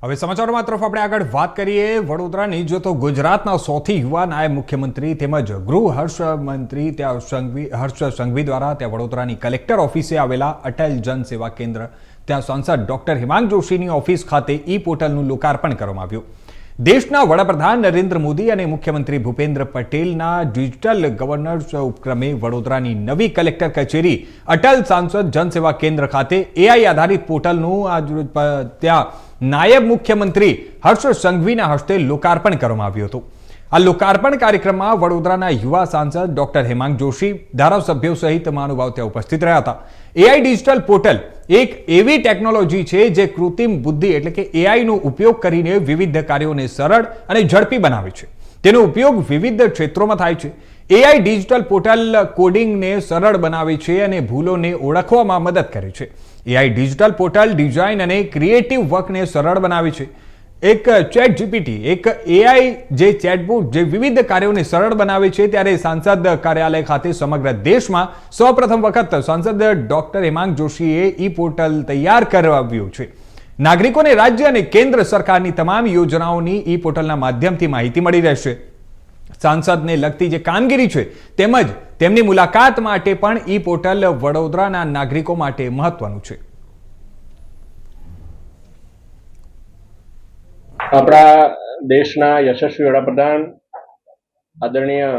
હવે સમાચારોમાં તરફ આપણે આગળ વાત કરીએ વડોદરાની જો તો ગુજરાતના સૌથી યુવા નાયબ મુખ્યમંત્રી તેમજ ગૃહ હર્ષમંત્રી હર્ષ સંઘવી દ્વારા ત્યાં વડોદરાની કલેક્ટર ઓફિસે આવેલા અટલ જન સેવા કેન્દ્ર ત્યાં સાંસદ ડોક્ટર હેમાંગ જોશીની ઓફિસ ખાતે ઈ પોર્ટલનું લોકાર્પણ કરવામાં આવ્યું. દેશના વડાપ્રધાન નરેન્દ્ર મોદી અને મુખ્યમંત્રી ભૂપેન્દ્ર પટેલના ડિજિટલ ગવર્નન્સ ઉપક્રમે વડોદરાની નવી કલેક્ટર કચેરી અટલ સાંસદ જનસેવા કેન્દ્ર ખાતે એઆઈ આધારિત પોર્ટલનું ત્યાં નાયબ મુખ્યમંત્રી હર્ષ સંઘવીના હસ્તે લોકાર્પણ કરવામાં આવ્યું હતું. આ લોકાર્પણ કાર્યક્રમમાં વડોદરાના યુવા સાંસદ ડોક્ટર હેમાંગ જોશી, ધારાસભ્યો સહિત મહાનુભાવ ત્યાં ઉપસ્થિત રહ્યા હતા. એઆઈ ડિજિટલ પોર્ટલ એક એવી ટેકનોલોજી છે જે કૃત્રિમ બુદ્ધિ એટલે કે એઆઈનો ઉપયોગ કરીને વિવિધ કાર્યોને સરળ અને ઝડપી બનાવે છે. તેનો ઉપયોગ વિવિધ ક્ષેત્રોમાં થાય છે. એઆઈ ડિજિટલ પોર્ટલ કોડિંગને સરળ બનાવે છે અને ભૂલોને ઓળખવામાં મદદ કરે છે. એઆઈ ડિજિટલ પોર્ટલ ડિઝાઇન અને ક્રિએટિવ વર્કને સરળ બનાવે છે. એક ચેટ જીપીટી એક એઆઈ જે ચેટબોટ જે વિવિધ કાર્યોને સરળ બનાવે છે, ત્યારે સાંસદ કાર્યાલય ખાતે સમગ્ર દેશમાં સૌપ્રથમ વખત સાંસદ ડોક્ટર હેમાંગ જોશીએ ઈ પોર્ટલ તૈયાર કરાવ્યું છે. નાગરિકોને રાજ્ય અને કેન્દ્ર સરકારની તમામ યોજનાઓની ઈ પોર્ટલના માધ્યમથી માહિતી મળી રહેશે. સાંસદને લગતી જે કામગીરી છે તેમજ તેમની મુલાકાત માટે પણ ઈ પોર્ટલ વડોદરાના નાગરિકો માટે મહત્વનું છે. આપણા દેશના યશસ્વી વડાપ્રધાન આદરણીય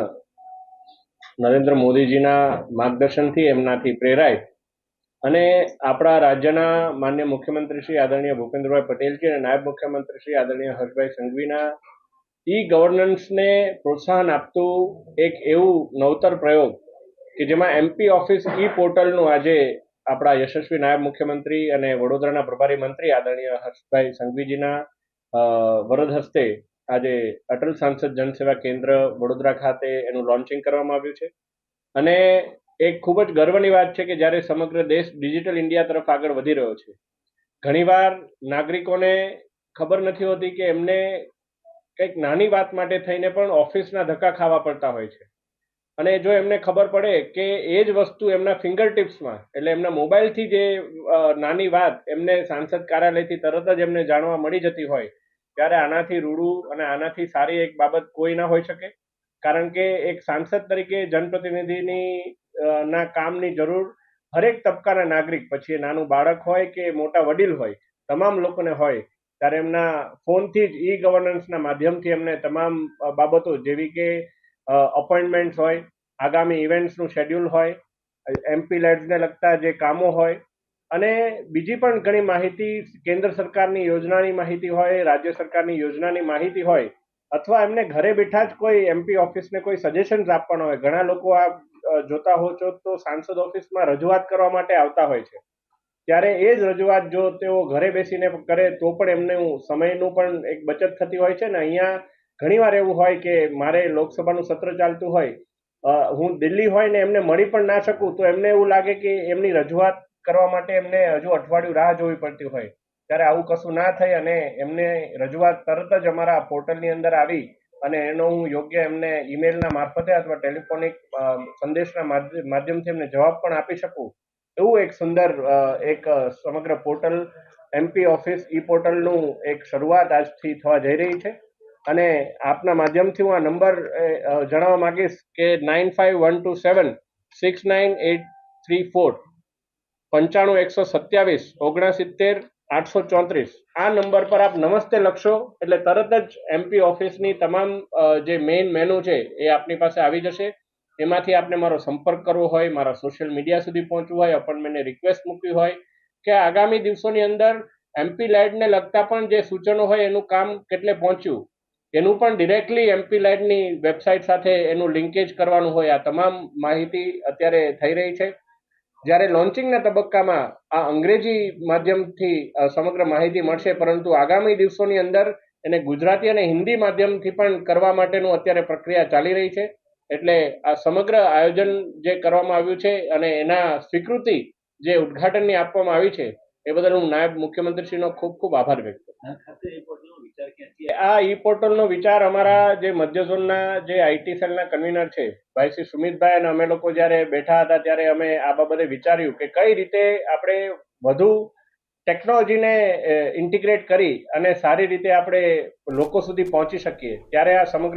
નરેન્દ્ર મોદીજીના માર્ગદર્શનથી એમનાથી પ્રેરાય અને આપણા રાજ્યના માન્ય મુખ્યમંત્રી શ્રી આદરણીય ભૂપેન્દ્રભાઈ પટેલજી અને નાયબ મુખ્યમંત્રી શ્રી આદરણીય હર્ષભાઈ સંઘવીના ઈ ગવર્નન્સને પ્રોત્સાહન આપતું એક એવું નવતર પ્રયોગ કે જેમાં એમપી ઓફિસ ઈ પોર્ટલનું આજે આપણા યશસ્વી નાયબ મુખ્યમંત્રી અને વડોદરાના પ્રભારી મંત્રી આદરણીય હર્ષભાઈ સંઘવીજીના વરદ હસ્તે આજે અટલ સાંસદ જનસેવા કેન્દ્ર વડોદરા ખાતે એનું લોન્ચિંગ કરવામાં આવ્યું છે. અને એક ખૂબ જ ગર્વની વાત છે કે જ્યારે સમગ્ર દેશ ડિજિટલ ઇન્ડિયા તરફ આગળ વધી રહ્યો છે, ઘણીવાર નાગરિકોને ખબર નથી હોતી કે એમને કંઈક નાની વાત માટે થઈને પણ ઓફિસના ધક્કા ખાવા પડતા હોય છે. અને જો એમને ખબર પડે કે એ જ વસ્તુ એમના ફિંગર ટિપ્સમાં એટલે એમના મોબાઈલથી જે નાની વાત એમને સાંસદ કાર્યાલયથી તરત જ એમને જાણવા મળી જતી હોય, ત્યારે આનાથી રૂડું અને આનાથી સારી એક બાબત કોઈ ના હોઈ શકે. કારણ કે એક સાંસદ તરીકે જનપ્રતિનિધિની ના કામની જરૂર હરેક તબક્કાના નાગરિક, પછી એ નાનું બાળક હોય કે મોટા વડીલ હોય, તમામ લોકોને હોય. ત્યારે એમના ફોનથી જ ઈ ગવર્નન્સના માધ્યમથી એમને તમામ બાબતો જેવી કે અપોઇન્ટમેન્ટ્સ હોય, આગામી ઇવેન્ટ્સનું શેડ્યુલ હોય, એમપી લેડ્સને લગતા જે કામો હોય અને બીજી પણ ઘણી માહિતી, કેન્દ્ર સરકારની યોજનાની માહિતી હોય, રાજ્ય સરકારની યોજનાની માહિતી હોય, અથવા એમને ઘરે બેઠા જ કોઈ એમપી ઓફિસને કોઈ સજેશન્સ આપવાના હોય. ઘણા લોકો આ જોતા હો છો તો સાંસદ ઓફિસમાં રજૂઆત કરવા માટે આવતા હોય છે. ત્યારે એ જ રજૂઆત જો તેઓ ઘરે બેસીને કરે તો પણ એમને સમયનું પણ એક બચત થતી હોય છે. ને અહીંયા ઘણીવાર એવું હોય કે મારે લોકસભાનું સત્ર ચાલતું હોય, હું દિલ્હી હોય ને એમને મળી પણ ના શકું, તો એમને એવું લાગે કે એમની રજૂઆત કરવા માટે એમને હજુ અઠવાડિયું રાહ જોવી પડતી હોય. ત્યારે આવું કશું ના થાય અને એમને રજૂઆત તરત જ અમારા પોર્ટલની અંદર આવી અને એનો હું યોગ્ય એમને ઈમેલના મારફતે અથવા ટેલિફોનિક સંદેશના માધ્યમથી એમને જવાબ પણ આપી શકું, એવું એક સુંદર એક સમગ્ર પોર્ટલ એમપી ઓફિસ ઈ પોર્ટલનું એક શરૂઆત આજથી થવા જઈ રહી છે. અને આપના માધ્યમથી હું આ નંબર જણાવવા માંગીશ કે 9512769834 9512797834 આ નંબર પર આપ નમસ્તે લખશો એટલે તરત જ એમપી ઓફિસની તમામ જે મેઇન મેનુ છે એ આપની પાસે આવી જશે. એમાંથી આપને મારો સંપર્ક કરવો હોય, મારા સોશિયલ મીડિયા સુધી પહોંચવું હોય, અપોઇન્ટમેન્ટની રિક્વેસ્ટ મૂકવી હોય કે આગામી દિવસોની અંદર એમપી લેડને લગતા પણ જે સૂચનો હોય એનું કામ કેટલે પહોંચ્યું એનું પણ ડિરેક્ટલી એમપી લેડની વેબસાઇટ સાથે એનું લિંકેજ કરવાનું હોય. આ તમામ માહિતી અત્યારે થઈ રહી છે. જ્યારે લોન્ચિંગના તબક્કામાં આ અંગ્રેજી માધ્યમથી સમગ્ર માહિતી મળશે, પરંતુ આગામી દિવસોની અંદર એને ગુજરાતી અને હિન્દી માધ્યમથી પણ કરવા માટેનું અત્યારે પ્રક્રિયા ચાલી રહી છે. એટલે આ સમગ્ર આયોજન જે કરવામાં આવ્યું છે અને એના સ્વીકૃતિ જે ઉદ્ઘાટનની આપવામાં આવી છે એ બદલ હું નાયબ મુખ્યમંત્રીશ્રીનો ખૂબ ખૂબ આભાર વ્યક્ત કરું. આ ઈ પોર્ટલનો વિચાર અમારા જે મધ્ય ઝોનના જે આઈટી સેલના કન્વીનર છે ભાઈ શ્રી સુમિતભાઈ અને અમે લોકો જ્યારે બેઠા હતા ત્યારે અમે આ બાબતે વિચાર્યું કે કઈ રીતે આપણે વધુ ટેકનોલોજીને ઇન્ટિગ્રેટ કરી અને સારી રીતે આપણે લોકો સુધી પહોંચી શકીએ ત્યારે આ સમગ્ર